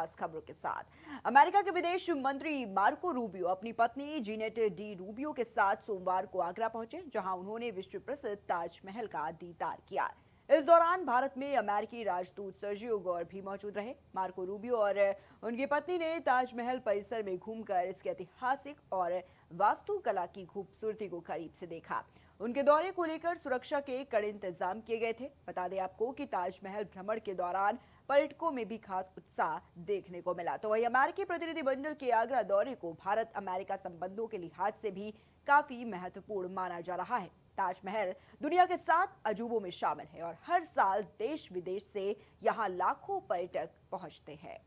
खास खबरों के साथ। अमेरिका के विदेश मंत्री मार्को रूबियो अपनी पत्नी जीनेट डी रूबियो के साथ सोमवार को आगरा पहुंचे, जहां उन्होंने विश्व प्रसिद्ध ताजमहल का दीदार किया। इस दौरान भारत में अमेरिकी राजदूत सर्जियो गौर भी मौजूद रहे। मार्को रूबियो और उनकी पत्नी ने ताजमहल परिसर में घूमकर इसके ऐतिहासिक और वास्तुकला की खूबसूरती को करीब से देखा। उनके दौरे को लेकर सुरक्षा के कड़े इंतजाम किए गए थे। बता दें आपको कि ताजमहल भ्रमण के दौरान पर्यटकों में भी खास उत्साह देखने को मिला। तो वहीं अमेरिकी प्रतिनिधिमंडल के आगरा दौरे को भारत अमेरिका संबंधों के लिहाज से भी काफी महत्वपूर्ण माना जा रहा है। ताजमहल दुनिया के 7 अजूबों में शामिल है और हर साल देश विदेश से यहां लाखों पर्यटक पहुंचते हैं।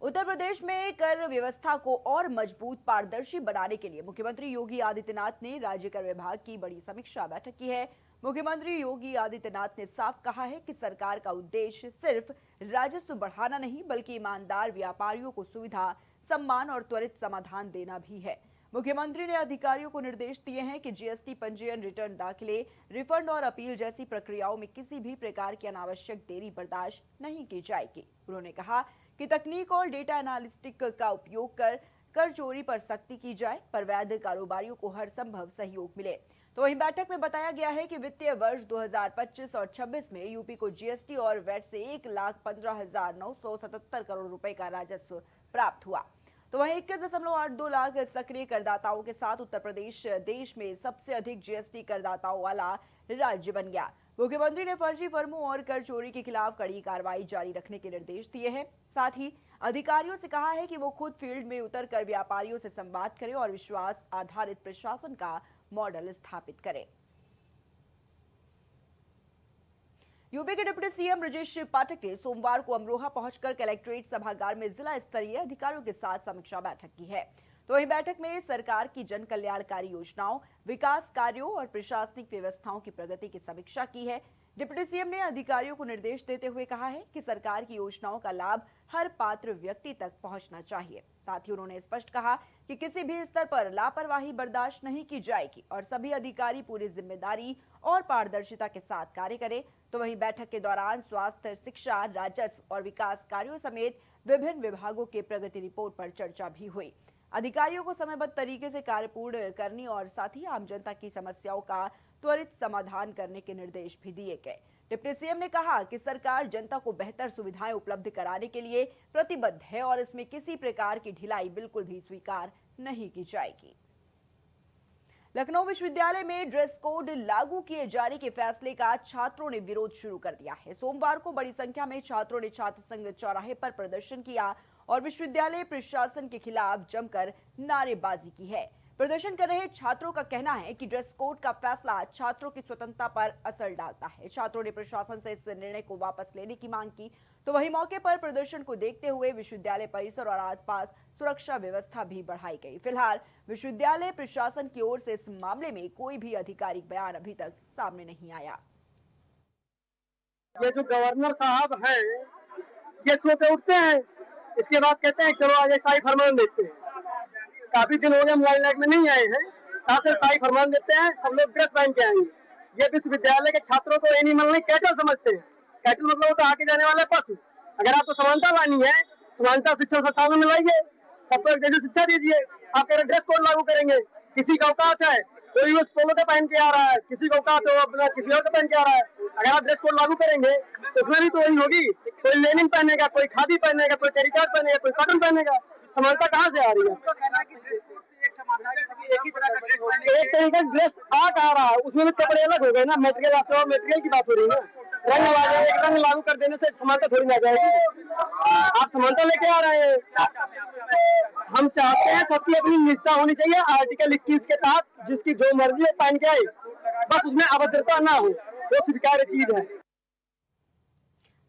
उत्तर प्रदेश में कर व्यवस्था को और मजबूत पारदर्शी बनाने के लिए मुख्यमंत्री योगी आदित्यनाथ ने राज्य कर विभाग की बड़ी समीक्षा बैठक की है। मुख्यमंत्री योगी आदित्यनाथ ने साफ कहा है कि सरकार का उद्देश्य सिर्फ राजस्व बढ़ाना नहीं, बल्कि ईमानदार व्यापारियों को सुविधा, सम्मान और त्वरित समाधान देना भी है। मुख्यमंत्री ने अधिकारियों को निर्देश दिए हैं कि जीएसटी पंजीयन, रिटर्न दाखिले, रिफंड और अपील जैसी प्रक्रियाओं में किसी भी प्रकार की अनावश्यक देरी बर्दाश्त नहीं की जाएगी। उन्होंने कहा कि तकनीक और डेटा एनालिटिक का उपयोग कर चोरी पर सख्ती की जाए, पर वैध कारोबारियों को हर संभव सहयोग मिले। तो वहीं बैठक में बताया गया है कि वित्तीय वर्ष 2025 और 26 में यूपी को जीएसटी और वैट से 1,15,977 करोड़ रुपए का राजस्व प्राप्त हुआ। तो वहीं 21.82 लाख सक्रिय करदाताओं के साथ उत्तर प्रदेश देश में सबसे अधिक जीएसटी करदाताओं वाला राज्य बन गया। मुख्यमंत्री ने फर्जी फर्मों और कर चोरी के खिलाफ कड़ी कार्रवाई जारी रखने के निर्देश दिए हैं। साथ ही अधिकारियों से कहा है कि वो खुद फील्ड में उतरकर व्यापारियों से संवाद करें और विश्वास आधारित प्रशासन का मॉडल स्थापित करें। यूपी के डिप्टी सीएम ब्रजेश पाठक ने सोमवार को अमरोहा पहुंचकर कलेक्ट्रेट सभागार में जिला स्तरीय अधिकारियों के साथ समीक्षा बैठक की है। तो वहीं बैठक में सरकार की जन कल्याणकारी योजनाओं, विकास कार्यों और प्रशासनिक व्यवस्थाओं की प्रगति की समीक्षा की है। डिप्टी सीएम ने अधिकारियों को निर्देश देते हुए कहा है कि सरकार की योजनाओं का लाभ हर पात्र व्यक्ति तक पहुंचना चाहिए। साथ ही उन्होंने स्पष्ट कहा कि किसी भी स्तर पर लापरवाही बर्दाश्त नहीं की जाएगी और सभी अधिकारी पूरी जिम्मेदारी और पारदर्शिता के साथ कार्य करें। तो वहीं बैठक के दौरान स्वास्थ्य, शिक्षा, राजस्व और विकास कार्यों समेत विभिन्न विभागों के प्रगति रिपोर्ट पर चर्चा भी हुई। अधिकारियों को समयबद्ध तरीके से कार्य पूर्ण करने और साथ ही आम जनता की समस्याओं का त्वरित समाधान करने के निर्देश भी दिए गए। डिप्टी सीएम ने कहा कि सरकार जनता को बेहतर सुविधाएं उपलब्ध कराने के लिए प्रतिबद्ध है और इसमें किसी प्रकार की ढिलाई बिल्कुल भी स्वीकार नहीं की जाएगी। लखनऊ विश्वविद्यालय में ड्रेस कोड लागू किए जाने के फैसले का छात्रों ने विरोध शुरू कर दिया है। सोमवार को बड़ी संख्या में छात्रों ने छात्र संघ चौराहे पर प्रदर्शन किया और विश्वविद्यालय प्रशासन के खिलाफ जमकर नारेबाजी की है। प्रदर्शन कर रहे छात्रों का कहना है कि ड्रेस कोड का फैसला छात्रों की स्वतंत्रता पर असर डालता है। छात्रों ने प्रशासन से इस निर्णय को वापस लेने की मांग की। तो वहीं मौके पर प्रदर्शन को देखते हुए विश्वविद्यालय परिसर और आसपास सुरक्षा व्यवस्था भी बढ़ाई गई। फिलहाल विश्वविद्यालय प्रशासन की ओर से इस मामले में कोई भी आधिकारिक बयान अभी तक सामने नहीं आया। ये जो गवर्नर साहब हैं, ये सो पे उठते हैं, इसके बाद कहते हैं चलो आज शाही फरमान देते हैं। काफी दिन हो गए मोबाइल लाइट में नहीं आए हैं, कहाँ से शाही फरमान देते हैं, सब लोग ड्रेस पहन के आएंगे। ये विश्वविद्यालय के छात्रों को एनिमल नहीं कैटल समझते हैं। कैटल मतलब होता है आके जाने वाला पशु। अगर आपको समानता लानी है, समानता शिक्षण संस्थानों में लाइए, सबको एक जैसी शिक्षा दीजिए। आप कह रहे ड्रेस कोड लागू करेंगे, किसी का औकात है कोई उस पोलो का पहन के आ रहा है, किसी का औकात है अपना किसी और का पहन के आ रहा है। अगर आप ड्रेस कोड लागू करेंगे तो उसमें भी तो वही होगी, कोई लेनिन पहनेगा, कोई खादी पहनेगा, कोई टेरिकॉट पहनेगा, कोई कॉटन पहनेगा। समानता कहाँ से आ रही है? एक तरीके का ड्रेस आ कहा रहा है, उसमें भी कपड़े अलग हो गए ना, मटेरियल आपको मटेरियल की बात हो रही है ना। रंग लागू कर देने से समानता थोड़ी ना जाएगी। आप समानता लेके आ रहे हैं। हम चाहते हैं सबकी अपनी निष्ठा होनी चाहिए आर्टिकल 21 के तहत, जिसकी जो मर्जी है पहन के आए, बस उसमें अभद्रता ना हो, वो स्वीकार्य चीज है।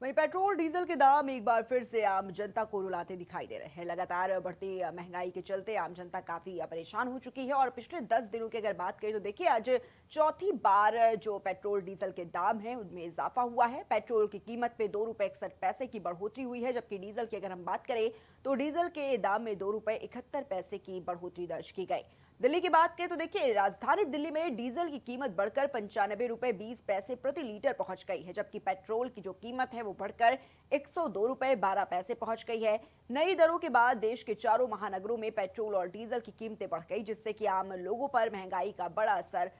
वहीं पेट्रोल डीजल के दाम एक बार फिर से आम जनता को रुलाते दिखाई दे रहे हैं। लगातार बढ़ती महंगाई के चलते आम जनता काफी परेशान हो चुकी है और पिछले 10 दिनों की अगर बात करें तो देखिए आज चौथी बार जो पेट्रोल डीजल के दाम है उनमें इजाफा हुआ है। पेट्रोल की कीमत में 2 रुपए 61 पैसे की बढ़ोतरी हुई है, जबकि डीजल की अगर हम बात करें तो डीजल के दाम में 2 रुपए 71 पैसे की बढ़ोतरी दर्ज की गई। दिल्ली की बात करें तो देखिए, राजधानी दिल्ली में डीजल की कीमत बढ़कर 95 रुपए 20 पैसे प्रति लीटर पहुंच गई है, जबकि पेट्रोल की जो कीमत है वो बढ़कर 102 रुपए 12 पैसे पहुंच गई है। नई दरों के बाद देश के चारों महानगरों में पेट्रोल और डीजल की कीमतें बढ़ गई, जिससे कि आम लोगों पर महंगाई का बड़ा असर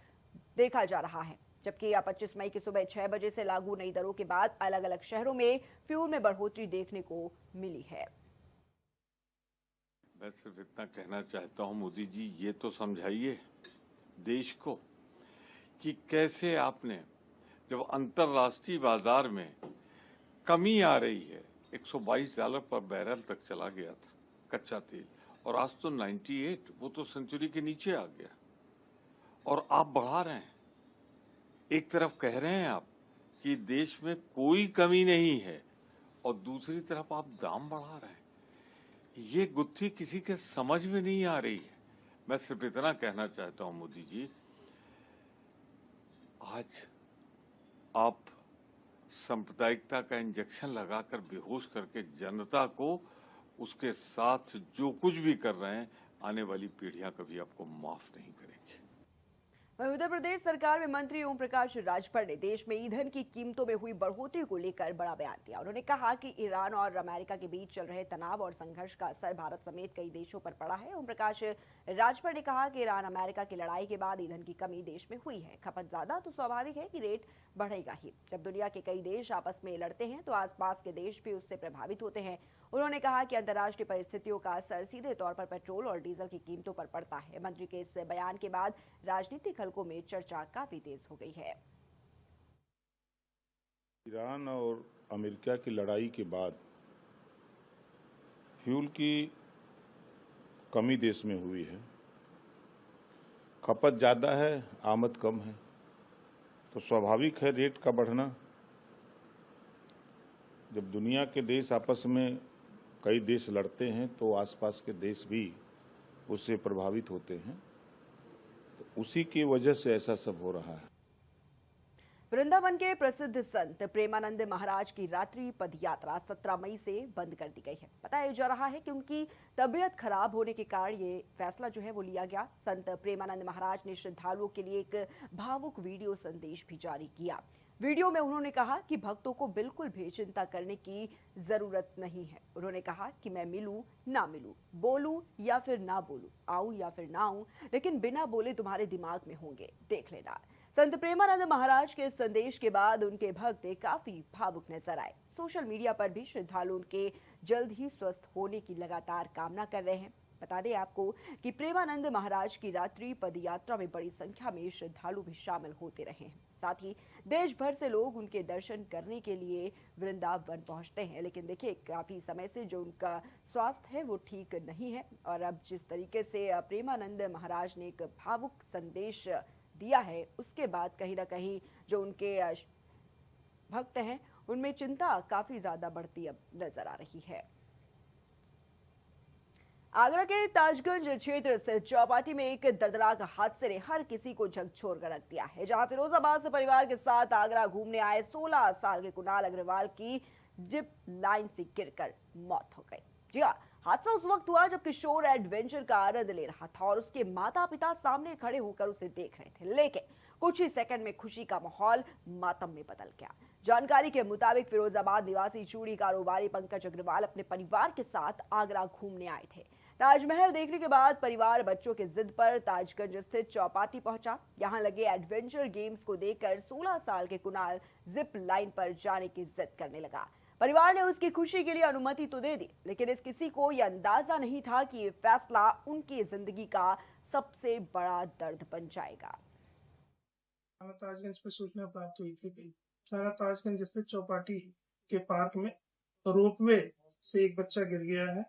देखा जा रहा है। जबकि 25 मई की सुबह 6 बजे से लागू नई दरों के बाद अलग अलग शहरों में फ्यूल में बढ़ोतरी देखने को मिली है। मैं सिर्फ इतना कहना चाहता हूं, मोदी जी, ये तो समझाइए देश को कि कैसे आपने, जब अंतर्राष्ट्रीय बाजार में कमी आ रही है, $122 पर बैरल तक चला गया था कच्चा तेल, और आज तो 98, वो तो सेंचुरी के नीचे आ गया, और आप बढ़ा रहे हैं। एक तरफ कह रहे हैं आप कि देश में कोई कमी नहीं है, और दूसरी तरफ आप दाम बढ़ा रहे हैं। ये गुत्थी किसी के समझ में नहीं आ रही है। मैं सिर्फ इतना कहना चाहता हूं, मोदी जी, आज आप सांप्रदायिकता का इंजेक्शन लगाकर बेहोश करके जनता को उसके साथ जो कुछ भी कर रहे हैं, आने वाली पीढ़ियां कभी आपको माफ नहीं करेंगी। वहीं उत्तर प्रदेश सरकार में मंत्री ओम प्रकाश राजभर ने देश में ईंधन की कीमतों में हुई बढ़ोतरी को लेकर बड़ा बयान दिया। उन्होंने कहा कि ईरान और अमेरिका के बीच चल रहे तनाव और संघर्ष का असर भारत समेत कई देशों पर पड़ा है। ओम प्रकाश राजभर ने कहा कि ईरान अमेरिका की लड़ाई के बाद ईंधन की कमी देश में हुई है। खपत ज्यादा तो स्वाभाविक है कि रेट बढ़ेगा ही। जब दुनिया के कई देश आपस में लड़ते हैं तो आसपास के देश भी उससे प्रभावित होते हैं। उन्होंने कहा कि अंतर्राष्ट्रीय परिस्थितियों का असर सीधे तौर पर पेट्रोल और डीजल की कीमतों पर पड़ता है। मंत्री के इस बयान के बाद राजनीतिक हलकों में चर्चा काफी तेज हो गई है। ईरान और अमेरिका की लड़ाई के बाद फ्यूल की कमी देश में हुई है। खपत ज़्यादा है, आमद कम है, तो स्वाभाविक है रेट का बढ़ना। जब दुनिया के देश आपस में कई देश लड़ते हैं तो आसपास के देश भी उससे प्रभावित होते हैं, तो उसी की वजह से ऐसा सब हो रहा है। वृंदावन के प्रसिद्ध संत प्रेमानंद महाराज की रात्रि पद यात्रा 17 मई से बंद कर दी गई है। बताया जा रहा है कि उनकी तबीयत खराब होने के कारण ये फैसला जो है वो लिया गया। संत प्रेमानंद महाराज ने श्रद्धालुओं के लिए एक भावुक वीडियो संदेश भी जारी किया। वीडियो में उन्होंने कहा कि भक्तों को बिल्कुल भी चिंता करने की जरूरत नहीं है। उन्होंने कहा कि मैं मिलूं ना मिलूं, बोलूं या फिर ना बोलूं, आऊं या फिर ना आऊं, लेकिन बिना बोले तुम्हारे दिमाग में होंगे, देख लेना। संत प्रेमानंद महाराज के संदेश के बाद उनके भक्त काफी भावुक नजर आए। सोशल मीडिया पर भी श्रद्धालु उनके जल्द ही स्वस्थ होने की लगातार कामना कर रहे हैं। बता दें आपको कि प्रेमानंद महाराज की रात्रि पद यात्रा में बड़ी संख्या में श्रद्धालु भी शामिल होते रहे हैं। साथ ही देश भर से लोग उनके दर्शन करने के लिए वृंदावन पहुंचते हैं। लेकिन देखिए, काफी समय से जो उनका स्वास्थ्य है वो ठीक नहीं है, और अब जिस तरीके से प्रेमानंद महाराज ने एक भावुक संदेश दिया है, उसके बाद कहीं ना कहीं जो उनके भक्त हैं उनमें चिंता काफी ज्यादा बढ़ती अब नजर आ रही है। आगरा के ताजगंज क्षेत्र स्थित चौपाटी में एक दर्दनाक हादसे ने हर किसी को झकझोर कर रख दिया है, जहां फिरोजाबाद से परिवार के साथ आगरा घूमने आए 16 साल के कुणाल अग्रवाल की जिप लाइन से गिरकर मौत हो गई। जी हाँ, हादसा उस वक्त हुआ जब किशोर एडवेंचर का आनंद ले रहा था और उसके माता पिता सामने खड़े होकर उसे देख रहे थे, लेकिन कुछ ही सेकंड में खुशी का माहौल मातम में बदल गया। जानकारी के मुताबिक फिरोजाबाद निवासी चूड़ी कारोबारी पंकज अग्रवाल अपने परिवार के साथ आगरा घूमने आए थे। ताजमहल देखने के बाद परिवार बच्चों की जिद पर ताजगंज स्थित चौपाटी पहुंचा। यहां लगे एडवेंचर गेम्स को देखकर 16 साल के कुणाल जिप लाइन पर जाने की जिद करने लगा। परिवार ने उसकी खुशी के लिए अनुमति तो दे दी, लेकिन इस किसी को यह अंदाजा नहीं था कि ये फैसला उनकी जिंदगी का सबसे बड़ा दर्द बन जाएगा। ताजगंज पर सूचना प्राप्त हुई थी कि थाना ताजगंज स्थित चौपाटी के पार्क में रोपवे से एक बच्चा गिर गया है।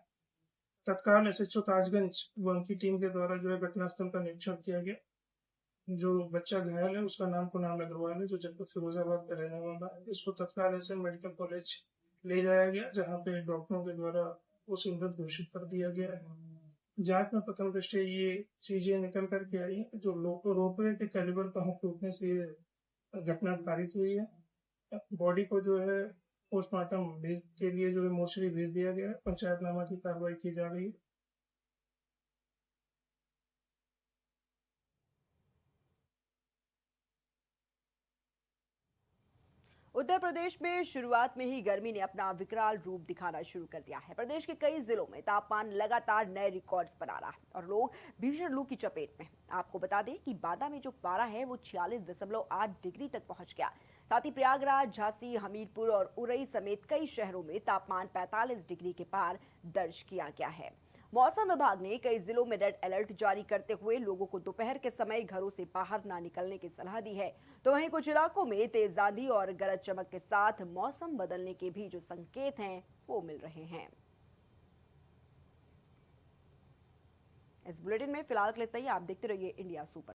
तत्काल एसएचओ ताजगंज व उनकी टीम के द्वारा जो है घटनास्थल का निरीक्षण किया गया। जो बच्चा घायल है उसका नाम कुणाल अग्रवाल है, जो जनपद फिरोजाबाद का रहने वाला है। इसको तत्काल एसएम मेडिकल कॉलेज ले जाया गया, जहां पे डॉक्टरों के द्वारा उसे मृत घोषित कर दिया गया है। जांच में प्रथम दृष्टया ये चीजें निकल करके आई है जो रोपवे के कैलिबर का हुक टूटने से ये घटना कारित हुई है। बॉडी को जो है पोस्टमार्टम के लिए जो है मोर्चरी भेज दिया गया है। पंचायतनामा की कार्रवाई की जा रही है। उत्तर प्रदेश में शुरुआत में ही गर्मी ने अपना विकराल रूप दिखाना शुरू कर दिया है। प्रदेश के कई जिलों में तापमान लगातार नए रिकॉर्ड्स बना रहा है और लोग भीषण लू की चपेट में हैं। आपको बता दें कि बादा में जो पारा है वो 46.8 डिग्री तक पहुंच गया। साथ ही प्रयागराज, झांसी, हमीरपुर और उरई समेत कई शहरों में तापमान 45 डिग्री के पार दर्ज किया गया है। मौसम विभाग ने कई जिलों में रेड अलर्ट जारी करते हुए लोगों को दोपहर के समय घरों से बाहर ना निकलने की सलाह दी है। तो वहीं कुछ इलाकों में तेज आंधी और गरज चमक के साथ मौसम बदलने के भी जो संकेत हैं वो मिल रहे हैं। इस बुलेटिन में फिलहाल के लिए इतना ही। आप देखते रहिए इंडिया सुपर।